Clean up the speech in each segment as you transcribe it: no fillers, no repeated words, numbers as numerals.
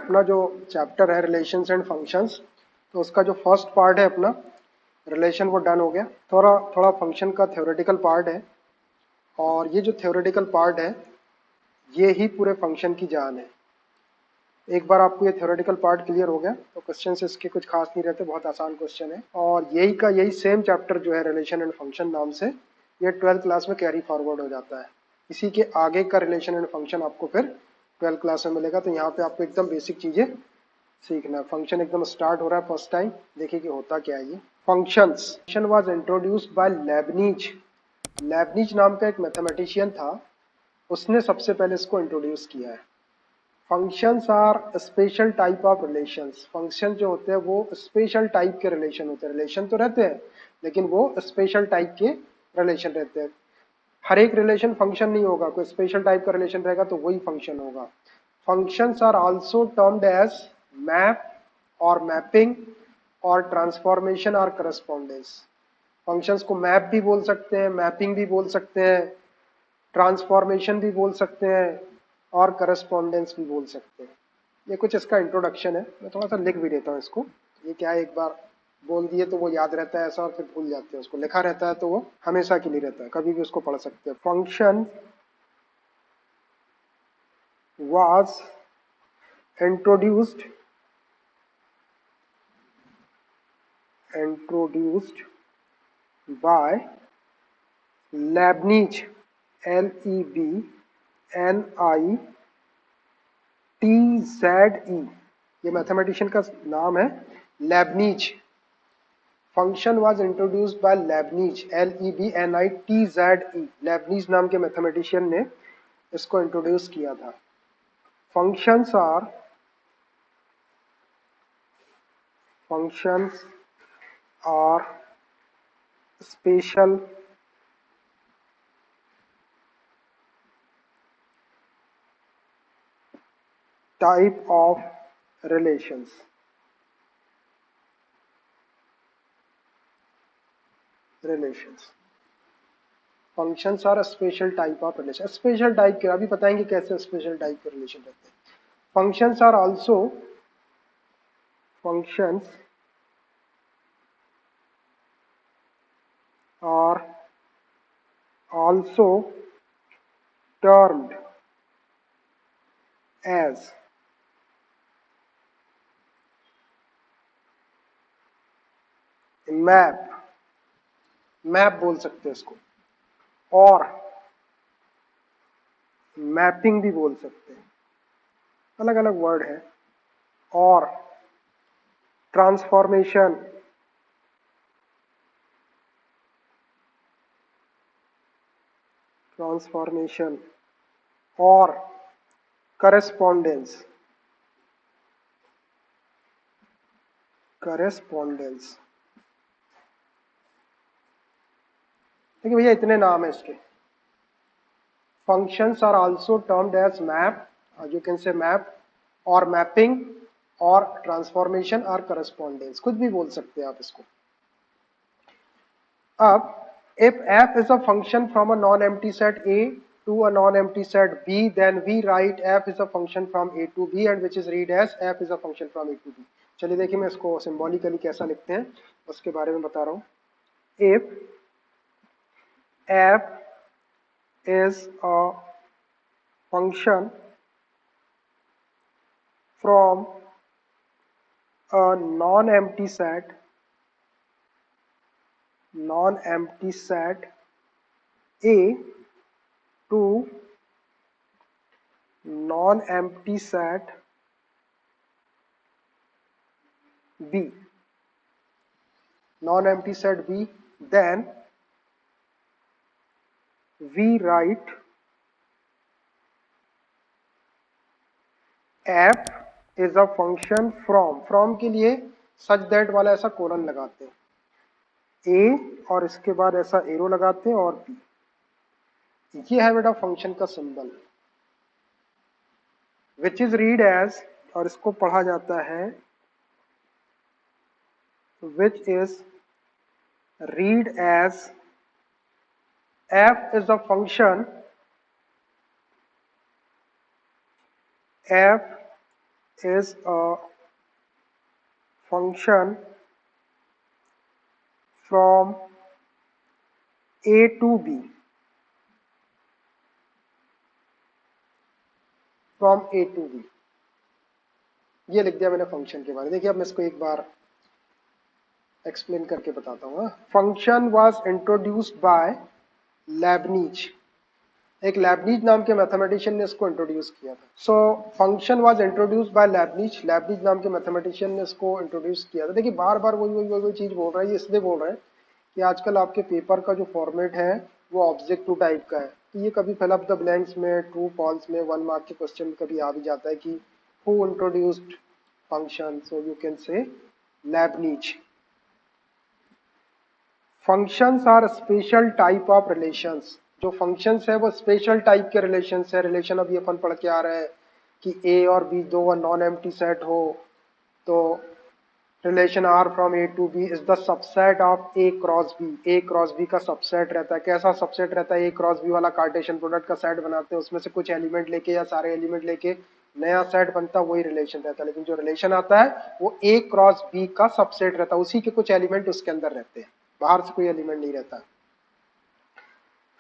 अपना जो चैप्टर है रिलेशंस एंड फंक्शंस, तो उसका जो फर्स्ट पार्ट है अपना रिलेशन वो डन हो गया। थोड़ा थोड़ा फंक्शन का थ्योरेटिकल पार्ट है, और ये जो थ्योरेटिकल पार्ट है ये ही पूरे फंक्शन की जान है। एक बार आपको ये थ्योरेटिकल पार्ट क्लियर हो गया तो क्वेश्चन इसके कुछ खास नहीं रहते, बहुत आसान क्वेश्चन है। और यही का यही सेम चैप्टर जो है रिलेशन एंड फंक्शन नाम से, ये 12th क्लास में कैरी फॉरवर्ड हो जाता है। इसी के आगे का रिलेशन एंड फंक्शन आपको फिर 12th क्लास में मिलेगा। तो यहाँ पे आपको एकदम बेसिक चीजें सीखना है। फंक्शन एकदम स्टार्ट हो रहा है फर्स्ट टाइम, देखिए कि होता क्या है ये functions. Function was introduced by Lebanese. Lebanese नाम का एक मैथमेटिशियन था, उसने सबसे पहले इसको इंट्रोड्यूस किया है। Functions are special type of relations. Function जो होते हैं वो स्पेशल टाइप के रिलेशन होते हैं। रिलेशन तो रहते हैं लेकिन वो स्पेशल टाइप के रिलेशन रहते हैं। हर एक रिलेशन फंक्शन नहीं होगा, कोई स्पेशल टाइप का रिलेशन रहेगा तो वही फंक्शन होगा। Functions are also termed as map और मैपिंग और ट्रांसफॉर्मेशन और करस्पॉन्डेंस। फंक्शंस को मैप भी बोल सकते हैं, मैपिंग भी बोल सकते हैं, ट्रांसफॉर्मेशन भी बोल सकते हैं और करस्पॉन्डेंस भी बोल सकते हैं। ये कुछ इसका इंट्रोडक्शन है, मैं थोड़ा सा लिख भी देता हूँ इसको। ये क्या है, एक बार बोल दिए तो वो याद रहता है ऐसा, और फिर भूल जाते हैं। उसको लिखा रहता है तो वो हमेशा के लिए रहता है, कभी भी उसको पढ़ सकते हैं। Function was introduced by Leibniz, LEBNITZE। ये मैथमेटिशियन का नाम है Leibniz. Function was introduced by Leibniz, LEBNITZE। Leibniz नाम के मैथमेटिशियन ने इसको इंट्रोड्यूस किया था। Functions are special type of relations. Functions are special type of relation. Special type के अभी बताएंगे कैसे स्पेशल टाइप के रिलेशन रहते हैं। Functions are also functions are also termed as map, map बोल सकते हैं इसको, और मैपिंग भी बोल सकते हैं, अलग अलग वर्ड है। और ट्रांसफॉर्मेशन, और करेस्पॉन्डेंस। देखिए भैया इतने नाम है इसके। Functions are also termed as map, you can say map, और मैपिंग, और ट्रांसफॉर्मेशन और करस्पॉन्डेंस, कुछ भी बोल सकते हैं आप इसको। अब if f is a function from a non-empty set A to a non-empty set B, then we write f is a function from A to B and which is read as f is a function from A to B। चलिए देखिए मैं इसको symbolically कैसा लिखते हैं उसके बारे में बता रहा हूँ। if f is a function from a non-empty set A to non-empty set B, non-empty set B, then we write f is a function from के लिए such that वाला ऐसा कोलन लगाते हैं, a और इसके बाद ऐसा एरो लगाते हैं और b। ये है बेटा फंक्शन का symbol, which is read as, और इसको पढ़ा जाता है which is read as f is a function, f is a function from A to B, from A to B. ये लिख दिया मैंने फंक्शन के बारे में। देखिए अब मैं इसको एक बार एक्सप्लेन करके बताता हूँ। Function was introduced by Lebanese, एक लेबनीज नाम के मैथमेटिशियन ने इसको इंट्रोड्यूस किया था। So function was introduced by Lebanese, Lebanese नाम के मैथमेटिशियन ने इसको इंट्रोड्यूस किया था। देखिए बार बार वही चीज बोल रहा है, ये इसलिए बोल रहे हैं कि आजकल आपके पेपर का जो फॉर्मेट है वो ऑब्जेक्टिव टाइप का है, तो ये कभी फिल अप द ब्लैंक्स में ट्रू फॉल्स में 1 मार्क के क्वेश्चन कभी आ भी जाता है कि who introduced function, so you can say Leibniz. Functions are special type of relations, जो फंक्शंस है वो स्पेशल टाइप के रिलेशंस है। रिलेशन अभी अपन पढ़ के आ रहे हैं कि ए और बी दो नॉन एम्प्टी सेट हो तो relation R from A to B is the subset of A cross B. A cross B का सबसेट रहता है। कैसा सबसेट रहता है? ए क्रॉस बी वाला कार्टेशियन प्रोडक्ट का सेट बनाते हैं, उसमें से कुछ एलिमेंट लेके या सारे एलिमेंट लेके नया सेट बनता है, वही रिलेशन रहता है। लेकिन जो रिलेशन आता है वो ए क्रॉस बी का सबसेट रहता है, उसी के कुछ एलिमेंट उसके अंदर रहते हैं, बाहर से कोई एलिमेंट नहीं रहता।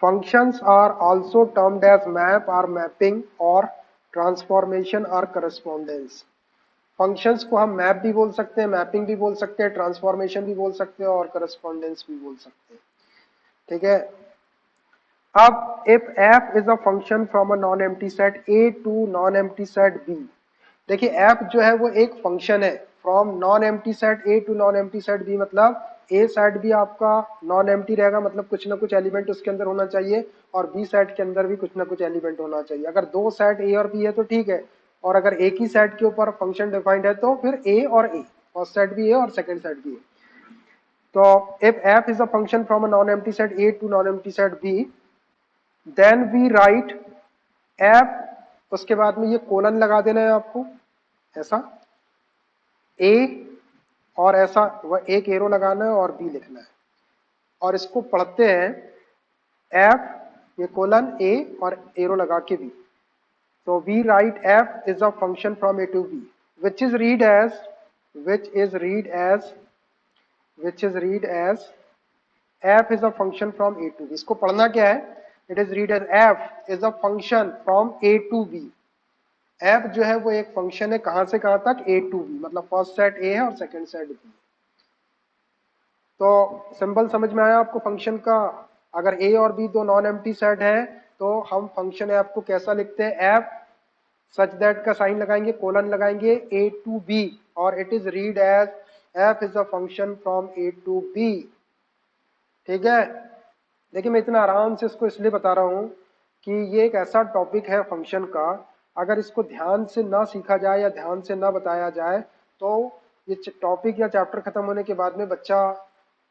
Functions are also termed as map or mapping or transformation or correspondence. Functions को हम मैप भी बोल सकते हैं, मैपिंग भी बोल सकते हैं, ट्रांसफॉर्मेशन भी बोल सकते हैं और करस्पॉन्डेंस भी बोल सकते हैं। ठीक है। अब if f is a function from a non empty set A to non empty set B, देखिए एफ जो है वो एक फंक्शन है from non empty set A to non empty set B, मतलब ए सेट भी आपका नॉन एम्प्टी रहेगा, मतलब कुछ ना कुछ एलिमेंट उसके अंदर होना चाहिए, और बी सेट के अंदर भी कुछ ना कुछ एलिमेंट होना चाहिए। अगर दो सेट ए और बी है तो ठीक है, और अगर एक ही सेट के ऊपर फंक्शन डिफाइंड है तो फिर ए और ए, फर्स्ट सेट भी है और सेकंड सेट भी है। तो if f is a function from a non empty set A to non empty set B, then we write f, उसके बाद में ये कोलन लगा देना है आपको ऐसा ए, और ऐसा वह एक एरो लगाना है और बी लिखना है, और इसको पढ़ते हैं एफ, ये कोलन ए और एरो लगा के बी। तो we write f is a function from A to B which is read as which is read as which is read as f is a function from A to B. इसको पढ़ना क्या है? It is read as f is a function from A to B. F जो है वो एक function है, कहां से कहां तक? ए टू बी, मतलब फर्स्ट सेट ए है और सेकंड सेट बी। तो सिंबल समझ में आया आपको फंक्शन का? अगर ए और बी दो नॉन एम्प्टी सेट है तो हम फंक्शन एफ को कैसा लिखते हैं? एफ सच दैट का साइन लगाएंगे, कोलन लगाएंगे ए टू बी, और it is read as f is a function from A to B. ठीक है। देखिए मैं इतना आराम से इसको इसलिए बता रहा हूं कि ये एक ऐसा टॉपिक है फंक्शन का, अगर इसको ध्यान से ना सीखा जाए या ध्यान से ना बताया जाए तो ये टॉपिक या चैप्टर खत्म होने के बाद में बच्चा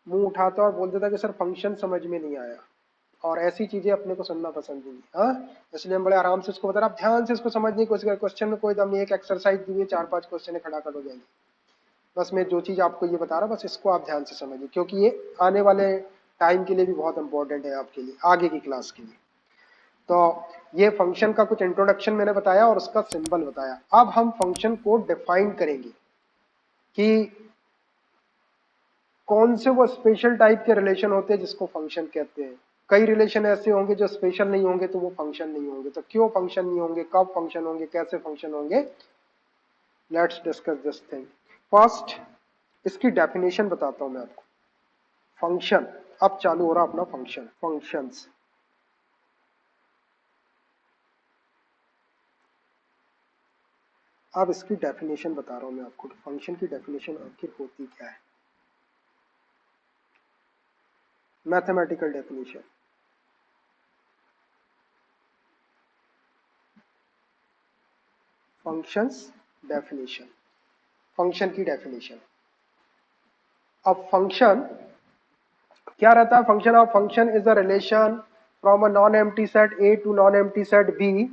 मुंह उठाता और बोल देता कि सर फंक्शन समझ में नहीं आया, और ऐसी चीजें अपने को सुनना पसंद नहीं। हाँ, इसलिए हम बड़े आराम से इसको बता रहे हैं। आप ध्यान से इसको समझने की कोशिश करें। क्वेश्चन में कोई दम नहीं, एक एक्सरसाइज दी हुई 4-5 क्वेश्चन खड़ा कर हो जाएंगे। बस मैं जो चीज आपको ये बता रहा हूँ बस इसको आप ध्यान से समझिए, क्योंकि ये आने वाले टाइम के लिए भी बहुत इंपॉर्टेंट है आपके लिए, आगे की क्लास के लिए। तो ये फंक्शन का कुछ इंट्रोडक्शन मैंने बताया और उसका सिंबल बताया। अब हम फंक्शन को डिफाइन करेंगे कि कौन से वो स्पेशल टाइप के रिलेशन होते हैं जिसको फंक्शन कहते हैं। कई रिलेशन ऐसे होंगे जो स्पेशल नहीं होंगे तो वो फंक्शन नहीं होंगे। तो क्यों फंक्शन नहीं होंगे, कब फंक्शन होंगे, कैसे फंक्शन होंगे, let's discuss this thing. First इसकी डेफिनेशन बताता हूं मैं आपको। फंक्शन, अब चालू हो रहा अपना फंक्शन, फंक्शंस। अब इसकी डेफिनेशन बता रहा हूं मैं आपको, फंक्शन की डेफिनेशन आखिर होती क्या है। Mathematical definition, functions definition, function की डेफिनेशन। अब फंक्शन क्या रहता है? Function of function is a relation from a non empty set A to non empty set B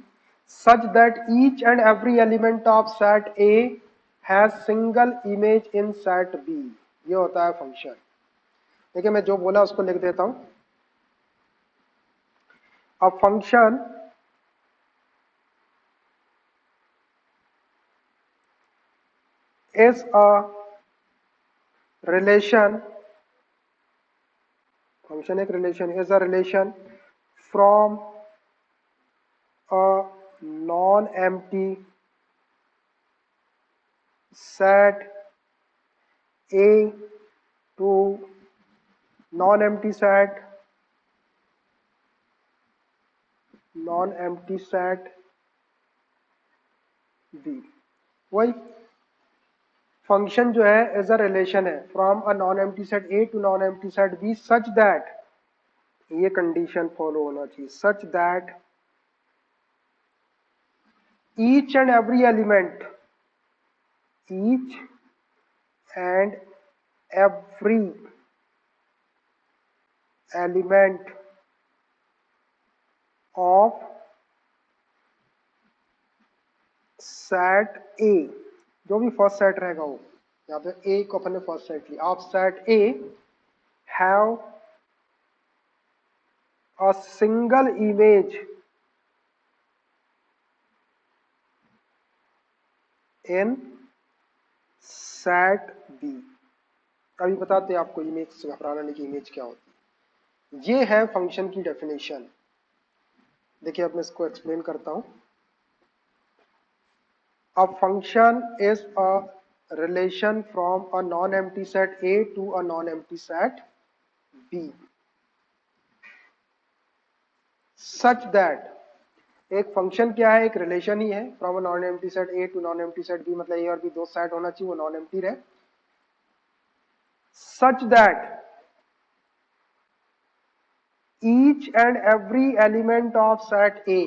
such that each and every element of set A has single image in set B। ये होता है function. देखिए मैं जो बोला उसको लिख देता हूं। अब function is a relation, function एक relation is a relation from a non-empty set A to non-empty set B। वही फंक्शन जो है एज अ रिलेशन है from a non empty set A to non empty set B such that, ये condition follow होना चाहिए, such that each and every element, each and every element of set A, जो भी first set रहेगा वो, यहाँ पे ए को अपन ने फर्स्ट सेट लिया, of set A have a single image in set B. अभी बताते हैं आपको इमेज से घबराना नहीं कि इमेज क्या होती है। ये है फंक्शन की डेफिनेशन। देखिए अब मैं इसको एक्सप्लेन करता हूं। A function is a relation from a non-empty set A to a non-empty set B such that, एक फंक्शन क्या है, एक रिलेशन ही है from a non empty set A to non empty set B, मतलब A और B दो set होना चाहिए, वो नॉन एम्प्टी रहे, such that each and every element of set A,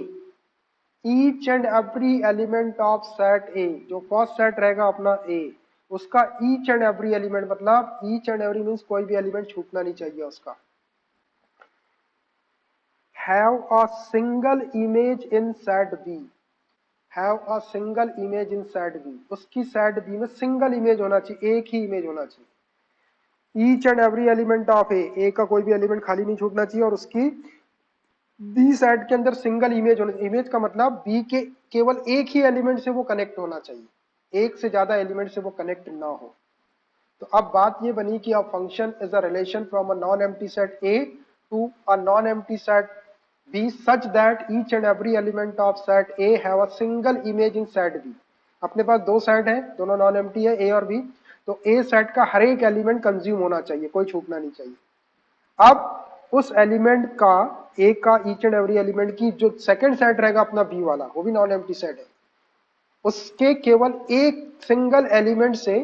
each and every element of set A, जो first set रहेगा अपना ए, उसका ईच एंड एवरी एलिमेंट, मतलब ईच एंड एवरी मीन्स कोई भी एलिमेंट छूटना नहीं चाहिए उसका, have a single image in set B, have a single image in set B, उसकी सेट बी में सिंगल इमेज होना चाहिए, एक ही इमेज होना चाहिए। Each and every element of A का कोई भी एलिमेंट खाली नहीं छूटना चाहिए, और उसकी बी सेट के अंदर सिंगल इमेज होना, इमेज का मतलब बी के केवल एक ही एलिमेंट से वो कनेक्ट होना चाहिए, एक से ज्यादा एलिमेंट से वो कनेक्ट ना हो। तो अब बात ये बनी कि a function is a relation from a non empty set A to a non empty set B such that each and every element of set A have a single image in set B. अपने पास दो set है, दोनों non empty है, ए और B, तो ए set का हर एक एलिमेंट कंज्यूम होना चाहिए, कोई छूटना नहीं चाहिए। अब उस एलिमेंट का, ए का ईच एंड एवरी एलिमेंट की जो सेकंड सेट रहेगा अपना बी वाला, वो भी नॉन एम्प्टी सेट है, उसके केवल एक सिंगल एलिमेंट से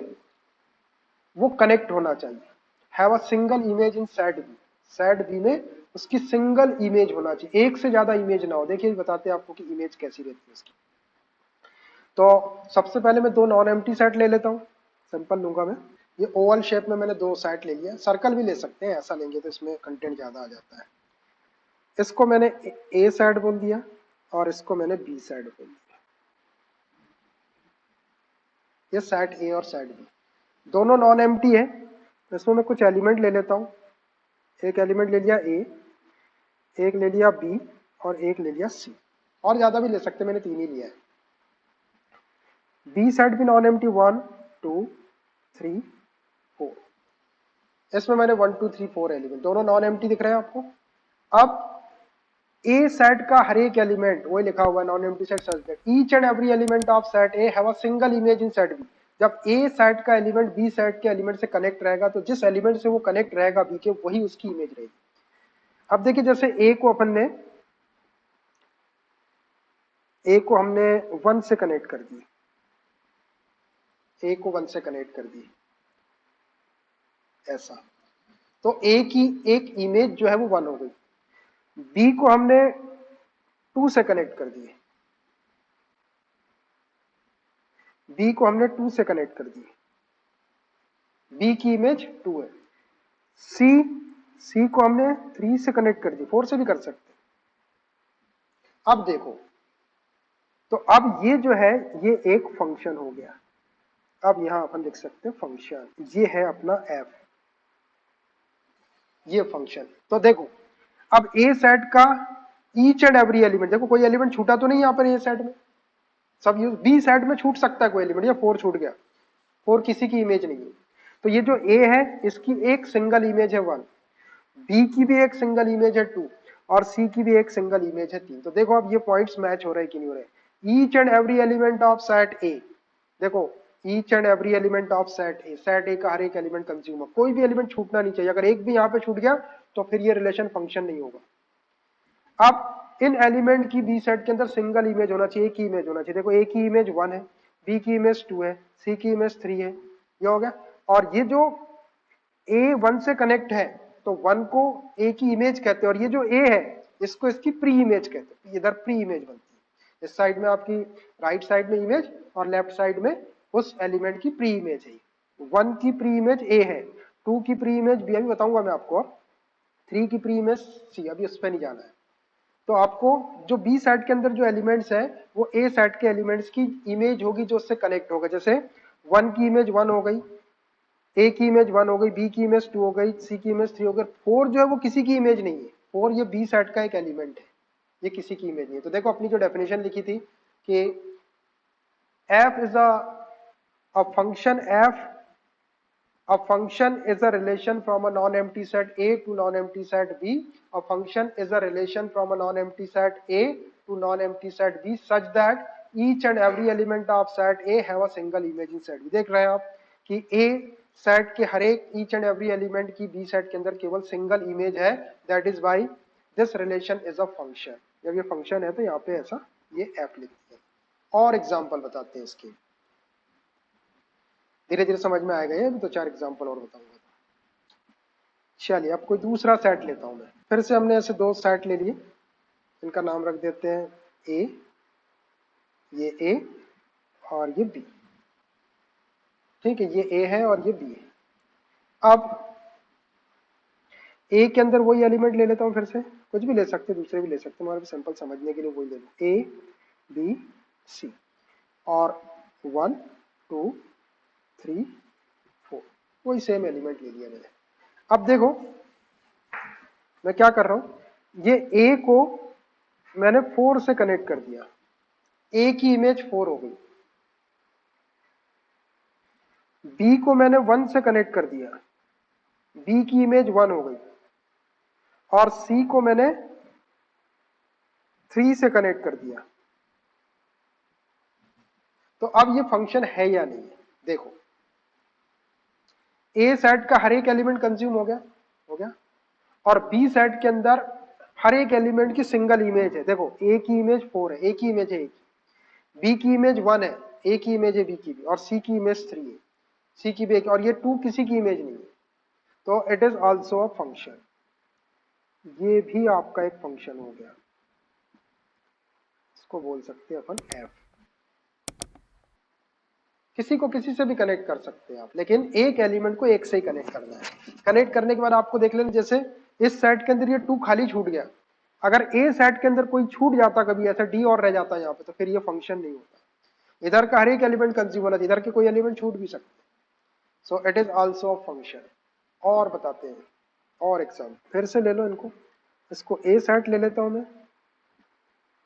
वो कनेक्ट होना चाहिए, have a single image in set B, set B में उसकी सिंगल इमेज होना चाहिए, एक से ज्यादा इमेज ना हो। देखिए बताते हैं आपको कि इमेज कैसी रहती है उसकी। तो सबसे पहले मैं दो नॉन एम्प्टी सेट ले लेता हूं, सिंपल लूंगा मैं, ये ओवल शेप में मैंने दो सेट ले लिया, सर्कल भी ले सकते हैं, ऐसा लेंगे तो इसमें कंटेंट ज्यादा आ जाता है। इसको मैंने ए सेट बोल दिया और इसको मैंने बी सेट बोल दिया, ये सेट ए और सेट बी दोनों नॉन एम्प्टी है। तो इसमें मैं कुछ एलिमेंट ले लेता हूं, एक एलिमेंट ले लिया ए, एक ले लिया बी और एक ले लिया सी, और ज्यादा भी ले सकते, मैंने तीन ही लिया है। बी सेट भी नॉन एम्प्टी 1 2 3 4, इसमें मैंने 1 2 3 4 एलिमेंट, दोनों नॉन एम्प्टी दिख रहे हैं आपको। अब ए सेट का हर एक एलिमेंट, वही लिखा हुआ है non empty set such that each and every element of set A have a single image in set B. जब ए सेट का एलिमेंट बी सेट के एलिमेंट से कनेक्ट रहेगा, तो जिस एलिमेंट से वो कनेक्ट रहेगा बी के, वही उसकी इमेज रहेगी। अब देखिए जैसे ए को अपन ने, ए को हमने 1 से कनेक्ट कर दी, ए को 1 से कनेक्ट कर दी ऐसा, तो ए की एक इमेज जो है वो 1 हो गई। बी को हमने 2 से कनेक्ट कर दी, बी को हमने 2 से कनेक्ट कर दी, बी की इमेज 2 है। सी, सी को हमने 3 से कनेक्ट कर दी, 4 से भी कर सकते। अब देखो, तो अब ये जो है ये एक फंक्शन हो गया। अब यहां अपन लिख सकते हैं फंक्शन, ये है अपना एफ, ये फंक्शन। तो देखो अब ए सेट का ईच एंड एवरी एलिमेंट, देखो कोई एलिमेंट छूटा तो नहीं यहां पर ए सेट में, सब यूज, बी सेट में छूट सकता है कोई एलिमेंट, या 4 छूट गया, 4 किसी की इमेज नहीं है। तो ये जो ए है इसकी एक सिंगल इमेज है 1, बी की भी एक सिंगल इमेज है 2 और सी की भी एक सिंगल इमेज है 3। तो देखो अब ये पॉइंट्स मैच हो रहे हैं कि नहीं हो रहे। Each and every element of set A, देखो each and every element of set A, set A का हर एक एलिमेंट कंज्यूमर, कोई भी एलिमेंट छूटना नहीं चाहिए। अगर एक भी यहाँ पे छूट गया तो फिर ये रिलेशन फंक्शन नहीं होगा। अब इन एलिमेंट की बी सेट के अंदर सिंगल इमेज होना चाहिए, एक ही इमेज होना चाहिए। देखो ए की इमेज 1 है, बी की इमेज 2 है, सी की इमेज 3 है, ये हो गया। और ये जो ए 1 से कनेक्ट है तो 1 को ए की इमेज कहते हैं, और ये जो ए है इसको इसकी प्री इमेज कहते हैं। इधर प्री इमेज बनती है, इस साइड में आपकी राइट साइड में इमेज और लेफ्ट साइड में उस एलिमेंट की प्री इमेज है। 1 की प्री इमेज ए है, 2 की प्री इमेज बी, अभी बताऊंगा मैं आपको, 3 की प्री इमेज सी, अभी उस पर नहीं जाना है। तो आपको जो बी सेट के अंदर जो एलिमेंट्स है वो ए सेट के एलिमेंट्स की इमेज होगी जो उससे कनेक्ट होगा। जैसे 1 की इमेज 1 हो गई, ए की इमेज 1 हो गई, बी की इमेज 2 हो गई, सी की इमेज 3 हो गई। 4 जो है वो किसी की इमेज नहीं है, 4 ये बी सेट का एक एलिमेंट है, ये किसी की इमेज नहीं है। तो देखो अपनी जो डेफिनेशन लिखी थी कि f is a function f, a function is a relation from a non-empty set A to non-empty set B, a function is a relation from a non-empty set A to non-empty set B such that each and every element of set A have a single image in set B। देख रहे हैं आप कि A set के हर एक each and every element की B set के अंदर केवल सिंगल इमेज है, that is why this relation is a function. जब ये फंक्शन है तो यहाँ पे ऐसा ये एफ लिखते हैं। और एग्जांपल बताते हैं इसके, धीरे धीरे समझ में आएगा। ये अभी तो 4 एग्जांपल और बताऊंगा। चलिए अब कोई दूसरा सेट लेता हूं मैं, फिर से हमने ऐसे 2 सेट ले लिए, इनका नाम रख देते हैं ए, ये ए और ये बी। ठीक है, ये ए है और ये बी है। अब ए के अंदर वही एलिमेंट ले लेता हूं, फिर से कुछ भी ले सकते, दूसरे भी ले सकते, हमारे सिंपल समझने के लिए वही ले लो, ए बी सी और 1 2 3 4, वही सेम एलिमेंट ले लिया मैंने। अब देखो मैं क्या कर रहा हूं, ये ए को मैंने 4 से कनेक्ट कर दिया, ए की इमेज 4 हो गई। बी को मैंने 1 से कनेक्ट कर दिया, बी की इमेज 1 हो गई। और सी को मैंने 3 से कनेक्ट कर दिया। तो अब ये फंक्शन है या नहीं है, देखो ए सेट का हर एक एलिमेंट कंज्यूम हो गया, हो गया, और बी सेट के अंदर हर एक एलिमेंट की सिंगल इमेज है। देखो ए की इमेज 4 है, ए की इमेज है, ए की, बी की इमेज 1 है, ए की इमेज है बी की भी, और सी की इमेज 3 है, सी की भी एक, और ये 2 किसी की इमेज नहीं है। तो it is also a function, ये भी आपका एक फंक्शन हो गया, इसको बोल सकते हैं अपन एफ। किसी को किसी से भी कनेक्ट कर सकते हैं आप, लेकिन एक एलिमेंट को एक से ही कनेक्ट करना है। कनेक्ट करने के बाद आपको देख लेना, जैसे इस सेट के अंदर ये 2 खाली छूट गया, अगर ए सेट के अंदर कोई छूट जाता कभी ऐसा डी और रह जाता यहाँ पे, तो फिर ये फंक्शन नहीं होता। इधर का हर एक एलिमेंट कंज्यूम होना, इधर के कोई एलिमेंट छूट भी सकते, so it is also a function. और बताते हैं और एग्जाम्पल, फिर से ले लो इनको, इसको ए सेट ले लेता हूं मैं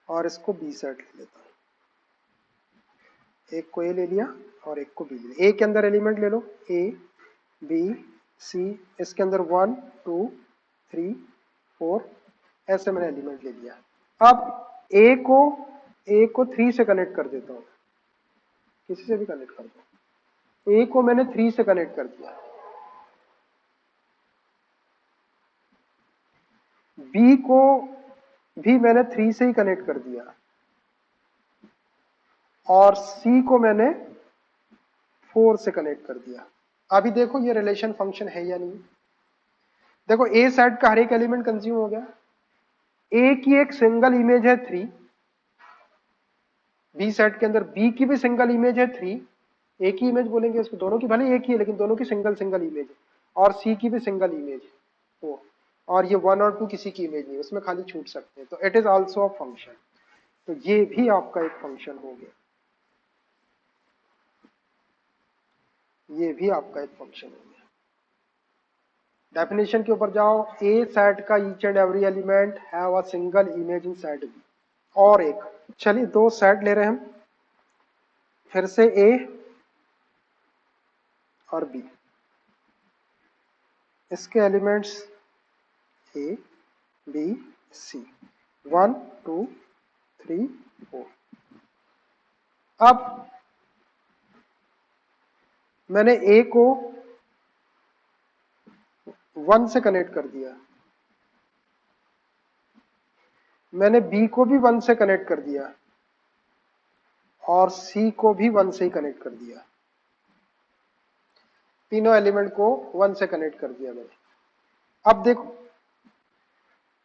और इसको बी सेट ले लेता हूं। एक को ए ले लिया और एक को बी ले लिया। ए के अंदर एलिमेंट ले लो, ए बी सी, इसके अंदर 1 2 3 4, ऐसे मैंने एलिमेंट ले लिया। अब ए को 3 से कनेक्ट कर देता हूं, किसी से भी कनेक्ट कर दो। ए को मैंने 3 से कनेक्ट कर दिया, बी को भी मैंने 3 से ही कनेक्ट कर दिया, और सी को मैंने 4 से कनेक्ट कर दिया। अभी देखो ये रिलेशन फंक्शन है या नहीं। देखो ए सेट का हर एक एलिमेंट कंज्यूम हो गया, ए की एक सिंगल इमेज है 3, बी सेट के अंदर बी की भी सिंगल इमेज है 3, ए की इमेज बोलेंगे इसको, दोनों की भले एक ही है लेकिन दोनों की सिंगल सिंगल इमेज है, और सी की भी सिंगल इमेज है 4, और ये 1 और 2 किसी की इमेज नहीं, उसमें खाली छूट सकते हैं। तो it is also a function, तो ये भी आपका एक फंक्शन हो गया, ये भी आपका एक फंक्शन हो गया। डेफिनेशन के ऊपर जाओ, ए सेट का each and every element have a single image in set B. और एक, चलिए 2 सेट ले रहे हैं हम, फिर से ए और बी, इसके एलिमेंट्स ए बी सी, 1 2 3 4। अब मैंने ए को 1 से कनेक्ट कर दिया, मैंने बी को भी 1 से कनेक्ट कर दिया और सी को भी 1 से ही कनेक्ट कर दिया। तीनों एलिमेंट को 1 से कनेक्ट कर दिया मैंने। अब देखो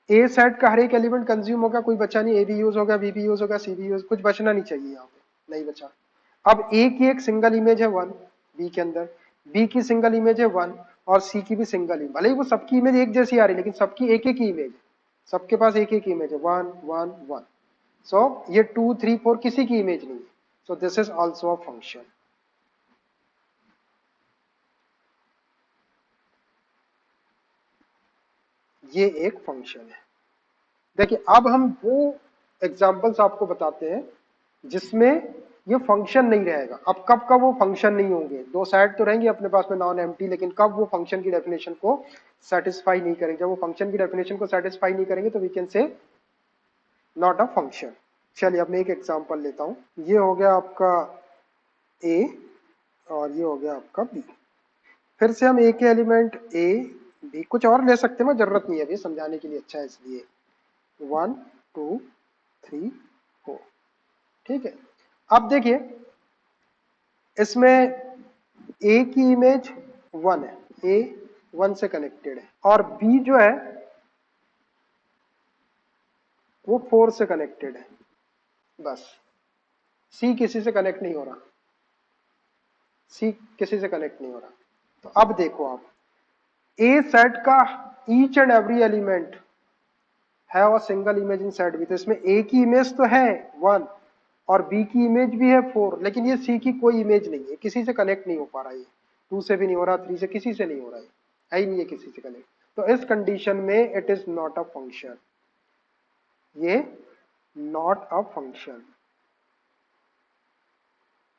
ए सेट का हर एक एलिमेंट कंज्यूम होगा, कोई बचा नहीं, ए भी यूज होगा, बी भी यूज होगा, सी भी यूज, कुछ बचना नहीं चाहिए, यहाँ पे नहीं बचा। अब ए की एक सिंगल इमेज है 1 बी के अंदर, बी की सिंगल इमेज है 1 और सी की भी सिंगल इमेज, भले ही वो सबकी इमेज एक जैसी आ रही है लेकिन सबकी एक एक ही इमेज है, सबके पास एक एक इमेज है 1 1 1। सो ये 2 3 4 किसी की इमेज नहीं है, so this is also a function. ये एक फंक्शन है। देखिए अब हम वो एग्जांपल्स आपको बताते हैं जिसमें ये फंक्शन नहीं रहेगा। अब कब कब वो फंक्शन नहीं होंगे, दो साइड तो रहेंगे अपने पास में नॉन एम्प्टी, लेकिन कब वो फंक्शन की डेफिनेशन को सेटिस्फाई नहीं करेंगे। जब वो फंक्शन की डेफिनेशन को सेटिस्फाई नहीं करेंगे तो we can say not a function. चलिए अब मैं एक एग्जांपल लेता हूं। ये हो गया आपका ए और ये हो गया आपका बी। फिर से हम ए के एलिमेंट ए बी, कुछ और ले सकते हैं, जरूरत नहीं है अभी समझाने के लिए, अच्छा है इसलिए 1 2 3 4। ठीक है, अब देखिए इसमें ए की इमेज 1 है, ए 1 से कनेक्टेड है और बी जो है वो 4 से कनेक्टेड है, बस। सी किसी से कनेक्ट नहीं हो रहा, सी किसी से कनेक्ट नहीं हो रहा। तो अब देखो आप, ए सेट का ईच एंड एवरी एलिमेंट है और सिंगल इमेज इन सेट भी, तो इसमें ए की इमेज तो है 1 और बी की इमेज भी है 4, लेकिन ये सी की कोई इमेज नहीं है, किसी से कनेक्ट नहीं हो पा रहा है, 2 से भी नहीं हो रहा, 3 से, किसी से नहीं हो रहा है ही नहीं है किसी से कनेक्ट। तो इस कंडीशन में it is not a function, ये नॉट अ फंक्शन,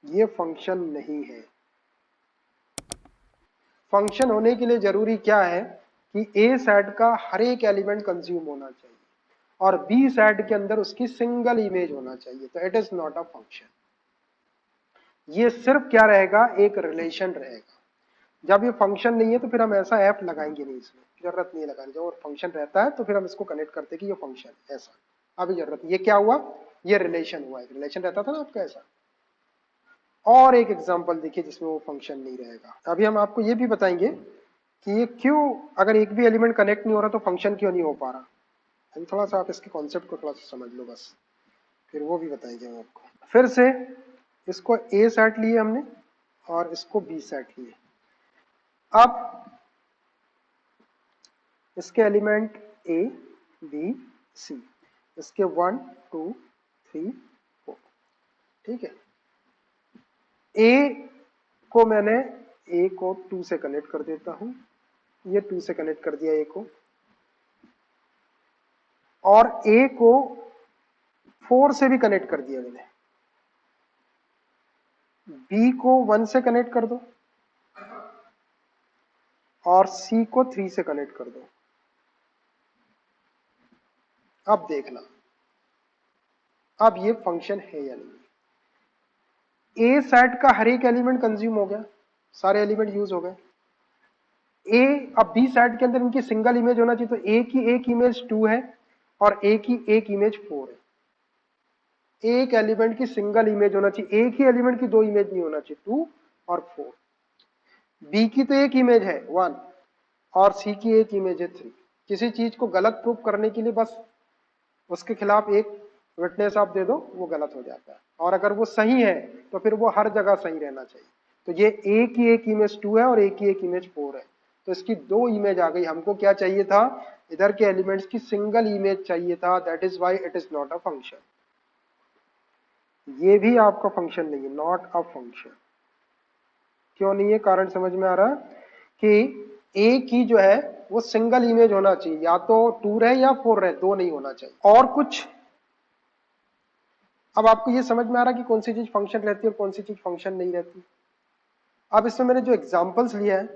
ये फंक्शन नहीं है। फंक्शन होने के लिए जरूरी क्या है कि ए सेट का हर एक एलिमेंट कंज्यूम होना चाहिए और बी सेट के अंदर उसकी सिंगल इमेज होना चाहिए, तो it is not a function. ये सिर्फ क्या रहेगा, एक रिलेशन रहेगा। जब ये फंक्शन नहीं है तो फिर हम ऐसा एफ लगाएंगे नहीं, इसमें जरूरत नहीं है लगाने। जब फंक्शन रहता है तो फिर हम इसको कनेक्ट करते हैं कि ये फंक्शन है, ऐसा अभी जरूरत। ये क्या हुआ, ये रिलेशन हुआ, एक रिलेशन रहता था ना आपका ऐसा। और एक एग्जांपल देखिए जिसमें वो फंक्शन नहीं रहेगा। अभी हम आपको ये भी बताएंगे कि ये क्यों, अगर एक भी एलिमेंट कनेक्ट नहीं हो रहा तो फंक्शन क्यों नहीं हो पा रहा। अभी थोड़ा सा आप इसके कॉन्सेप्ट को थोड़ा सा समझ लो बस, फिर वो भी बताएंगे हम आपको। फिर से इसको ए सेट लिए हमने और इसको बी सेट लिए। अब इसके एलिमेंट ए बी सी, इसके 1 2 3 4। ठीक है, ए को मैंने ए को 2 से कनेक्ट कर देता हूं, ये 2 से कनेक्ट कर दिया ए को, और ए को 4 से भी कनेक्ट कर दिया मैंने। बी को 1 से कनेक्ट कर दो और सी को 3 से कनेक्ट कर दो। अब देखना, अब ये फंक्शन है या नहीं। ए सेट का हर एक एलिमेंट कंज्यूम हो गया, सारे एलिमेंट यूज हो गए। ए, अब बी सेट के अंदर इनकी सिंगल इमेज होना चाहिए, तो ए की एक इमेज 2 है और ए की एक इमेज 4 है। एक एलिमेंट की सिंगल इमेज होना चाहिए, एक ही एलिमेंट की दो इमेज नहीं होना चाहिए, 2 और 4। बी की तो एक इमेज है 1 और सी की एक इमेज है 3। किसी चीज को गलत प्रूफ करने के लिए बस उसके खिलाफ एक विटनेस आप दे दो, वो गलत हो जाता है, और अगर वो सही है तो फिर वो हर जगह सही रहना चाहिए। तो ये ए की एक इमेज 2 है और ए की एक इमेज 4 है, तो इसकी दो इमेज आ गई। हमको क्या चाहिए था, इधर के एलिमेंट्स की सिंगल इमेज चाहिए था, that is why it is not a function. ये भी आपका फंक्शन नहीं है, नॉट अ फंक्शन। क्यों नहीं है, कारण समझ में आ रहा है कि ए की जो है वो सिंगल इमेज होना चाहिए, या तो 2 रहे या 4 रहे, दो नहीं होना चाहिए। और कुछ, अब आपको ये समझ में आ रहा है कि कौन सी चीज फंक्शन रहती है और कौन सी चीज फंक्शन नहीं रहती। अब इसमें मैंने जो एग्जाम्पल्स लिया है,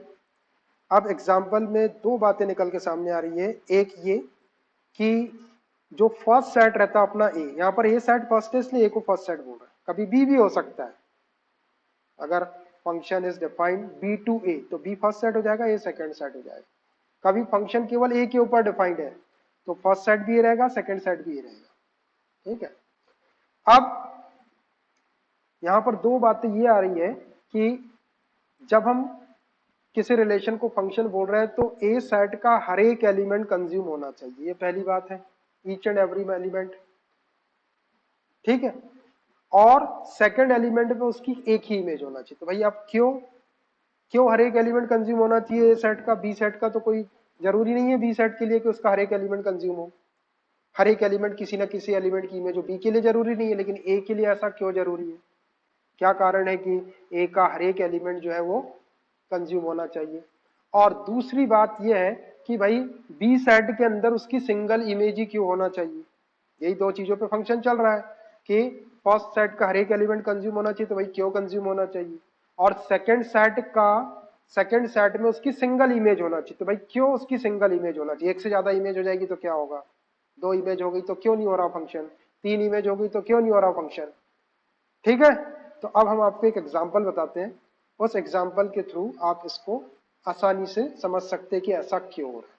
अब एग्जाम्पल में दो बातें निकल के सामने आ रही है। एक ये कि जो फर्स्ट सेट रहता है अपना ए, यहाँ पर ए सेट फर्स्ट है इसलिए ए को फर्स्ट सेट बोल रहा है, कभी बी भी हो सकता है। अगर function is defined B to A तो बी फर्स्ट सेट हो जाएगा, ए सेकंड सेट हो जाएगा। कभी फंक्शन केवल ए के ऊपर डिफाइंड है तो फर्स्ट सेट भी ए रहेगा, सेकंड सेट भी ए रहेगा। ठीक है। अब यहां पर दो बातें ये आ रही है कि जब हम किसी रिलेशन को फंक्शन बोल रहे हैं तो ए सेट का हर एक एलिमेंट कंज्यूम होना चाहिए, ये पहली बात है, ईच एंड एवरी एलिमेंट। ठीक है। और सेकंड एलिमेंट में उसकी एक ही इमेज होना चाहिए। तो भाई आप क्यों क्यों हर एक एलिमेंट कंज्यूम होना चाहिए ए सेट का, बी सेट का तो कोई जरूरी नहीं है बी सेट के लिए कि उसका हर एक एलिमेंट कंज्यूम हो। हर एक एलिमेंट किसी ना किसी एलिमेंट की इमेज हो, बी के लिए जरूरी नहीं है, लेकिन ए के लिए ऐसा क्यों जरूरी है? क्या कारण है कि ए का हर एक एलिमेंट जो है वो कंज्यूम होना चाहिए? और दूसरी बात यह है कि भाई बी सेट के अंदर उसकी सिंगल इमेज ही क्यों होना चाहिए? यही दो चीजों पे फंक्शन चल रहा है कि फर्स्ट सेट का हर एक एलिमेंट कंज्यूम होना चाहिए, तो भाई क्यों कंज्यूम होना चाहिए? और सेकंड सेट में उसकी सिंगल इमेज होना चाहिए, तो भाई क्यों उसकी सिंगल इमेज होना चाहिए? एक से ज्यादा इमेज हो जाएगी तो क्या होगा? दो इमेज हो गई तो क्यों नहीं हो रहा फंक्शन? तीन इमेज हो गई तो क्यों नहीं हो रहा फंक्शन? ठीक है। तो अब हम आपको एक एग्जाम्पल बताते हैं, उस एग्जाम्पल के थ्रू आप इसको आसानी से समझ सकते हैं कि ऐसा क्यों हो रहा है।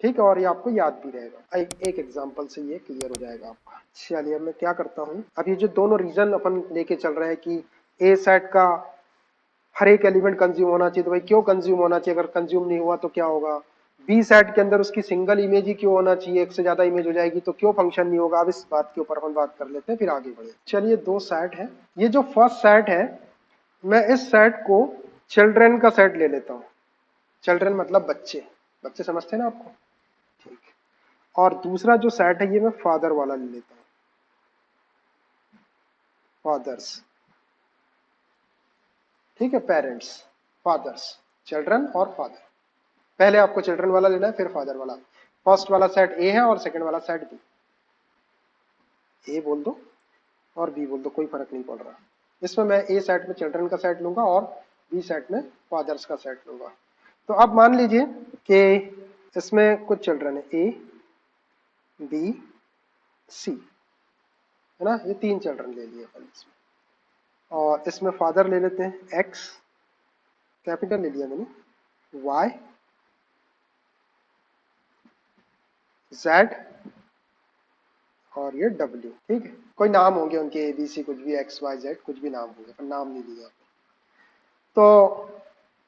ठीक है। और ये आपको याद भी रहेगा, एक एग्जाम्पल से ये क्लियर हो जाएगा आपका। चलिए अब मैं क्या करता हूँ, अब ये जो दोनों रीजन अपन लेके चल रहे हैं कि ए सेट का हर एक एलिमेंट कंज्यूम होना चाहिए, तो भाई क्यों कंज्यूम होना चाहिए? अगर कंज्यूम नहीं हुआ तो क्या होगा? बी सेट के अंदर उसकी सिंगल इमेज ही क्यों होना चाहिए? एक से ज्यादा इमेज हो जाएगी तो क्यों फंक्शन नहीं होगा? अब इस बात के ऊपर अपन बात कर लेते हैं, फिर आगे बढ़े। चलिए दो सेट है, ये जो फर्स्ट सेट है मैं इस सेट को चिल्ड्रन का सेट ले लेता हूँ। चिल्ड्रन मतलब बच्चे, बच्चे समझते हैं ना आपको? ठीक है। और दूसरा जो सेट है ये मैं फादर वाला ले लेता हूँ, फादर्स। ठीक है, पेरेंट्स, फादर्स, चिल्ड्रन और फादर। पहले आपको चिल्ड्रन वाला लेना है फिर फादर वाला। फर्स्ट वाला सेट ए है और सेकंड वाला सेट बी। ए बोल दो और बी बोल दो, कोई फर्क नहीं पड़ रहा। इसमें मैं ए सेट में चिल्ड्रन का सेट लूंगा और बी सेट में फादर्स का सेट लूंगा। तो अब मान लीजिए कि इसमें कुछ चिल्ड्रन है, ए बी सी, है ना, ये तीन चिल्ड्रन ले लिए अपन इसमें। और इसमें फादर ले लेते हैं एक्स, कैपिटल ले लिया मैंने, वाई, जेड और ये डब्ल्यू। ठीक है, कोई नाम होंगे उनके, ए बी सी, कुछ भी, एक्स वाई जेड, कुछ भी नाम होंगे, पर नाम नहीं लिया। तो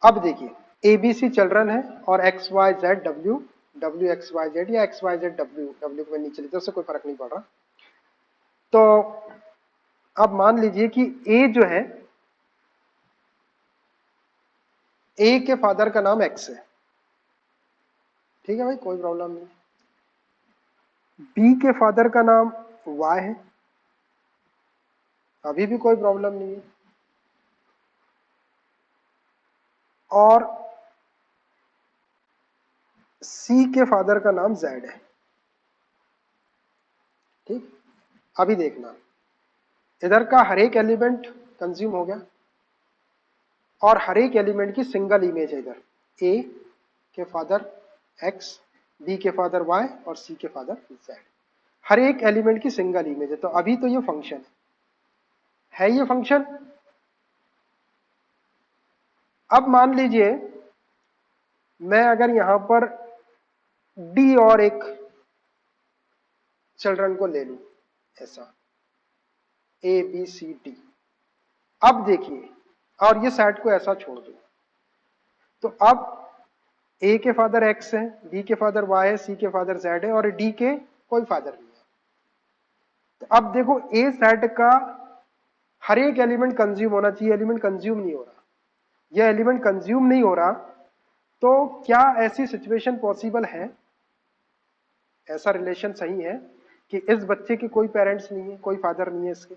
अब देखिए ए बी सी चिल्ड्रन है और X Y Z W, W X Y Z या X Y Z W, W को नीचे लेते उससे कोई फर्क नहीं पड़ रहा। तो अब मान लीजिए कि ए जो है, ए के फादर का नाम एक्स है। ठीक है भाई, कोई प्रॉब्लम नहीं। बी के फादर का नाम वाई है, अभी भी कोई प्रॉब्लम नहीं है। और सी के फादर का नाम जेड है। ठीक, अभी देखना, इधर का हर एक एलिमेंट कंज्यूम हो गया और हर एक एलिमेंट की सिंगल इमेज है इधर, ए के फादर एक्स, बी के फादर वाई और सी के फादर जेड। हर एक एलिमेंट की सिंगल इमेज है, तो अभी तो ये फंक्शन है ये फंक्शन। अब मान लीजिए मैं अगर यहां पर डी और एक चिल्ड्रन को ले लूं, ऐसा ए बी सी डी। अब देखिए, और ये सेट को ऐसा छोड़ दो, तो अब ए के फादर एक्स है, बी के फादर वाई है, सी के फादर जेड है और डी के कोई फादर नहीं है। तो अब देखो ए सेट का हर एक एलिमेंट कंज्यूम होना चाहिए, एलिमेंट कंज्यूम नहीं हो रहा। यह एलिमेंट कंज्यूम नहीं हो रहा, तो क्या ऐसी सिचुएशन पॉसिबल है, ऐसा रिलेशन सही है कि इस बच्चे के कोई पेरेंट्स नहीं है, कोई फादर नहीं है इसके?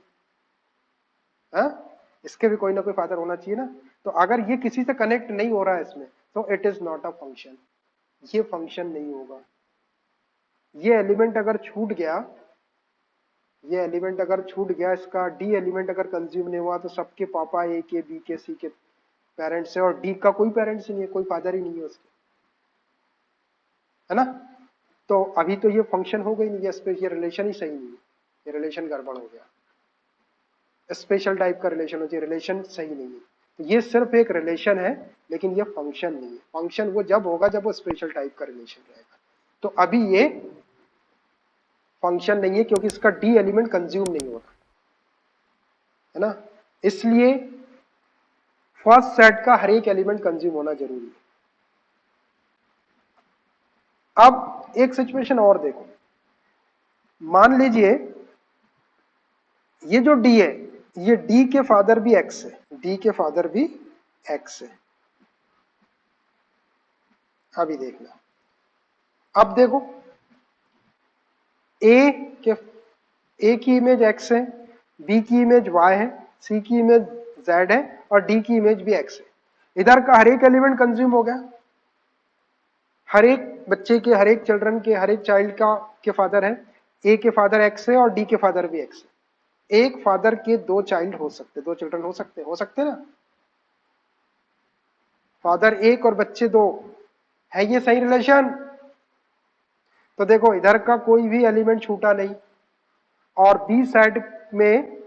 हाँ, इसके भी कोई ना कोई फादर होना चाहिए ना। तो अगर ये किसी से कनेक्ट नहीं हो रहा है इसमें, तो it is not a function, ये फंक्शन नहीं होगा। ये एलिमेंट अगर छूट गया, ये एलिमेंट अगर छूट गया, इसका डी एलिमेंट अगर कंज्यूम नहीं हुआ, तो सबके पापा ए के बी के सी के पेरेंट्स है, और डी का कोई पेरेंट्स नहीं है, कोई फादर ही नहीं है उसके, है ना। तो अभी तो ये फंक्शन हो गई नहीं, ये रिलेशन ही सही नहीं है, ये रिलेशन गड़बड़ हो गया, स्पेशल टाइप का रिलेशन हो चाहिए, रिलेशन सही नहीं है। तो ये सिर्फ एक रिलेशन है, लेकिन ये फंक्शन नहीं है। फंक्शन वो जब होगा जब वो स्पेशल टाइप का रिलेशन रहेगा। तो अभी ये फंक्शन नहीं है, क्योंकि इसका डी एलिमेंट कंज्यूम नहीं होगा, है ना। इसलिए फर्स्ट सेट का हर एक एलिमेंट कंज्यूम होना जरूरी है। अब एक सिचुएशन और देखो, मान लीजिए ये जो डी है, ये डी के फादर भी एक्स है, डी के फादर भी एक्स है। अभी देखना, अब देखो ए के ए की इमेज एक्स है, बी की इमेज वाई है, सी की इमेज जेड है, और डी की इमेज भी एक्स है। इधर का हर एक एलिमेंट कंज्यूम हो गया, हर एक बच्चे के, हर एक चिल्ड्रन के, हर एक चाइल्ड का के फादर है, ए के फादर एक्स है और डी के फादर भी एक्स है। एक फादर के दो चाइल्ड हो सकते, दो चिल्ड्रन हो सकते ना, फादर एक और बच्चे दो, है ये सही रिलेशन। तो देखो इधर का कोई भी एलिमेंट छूटा नहीं, और बी साइड में,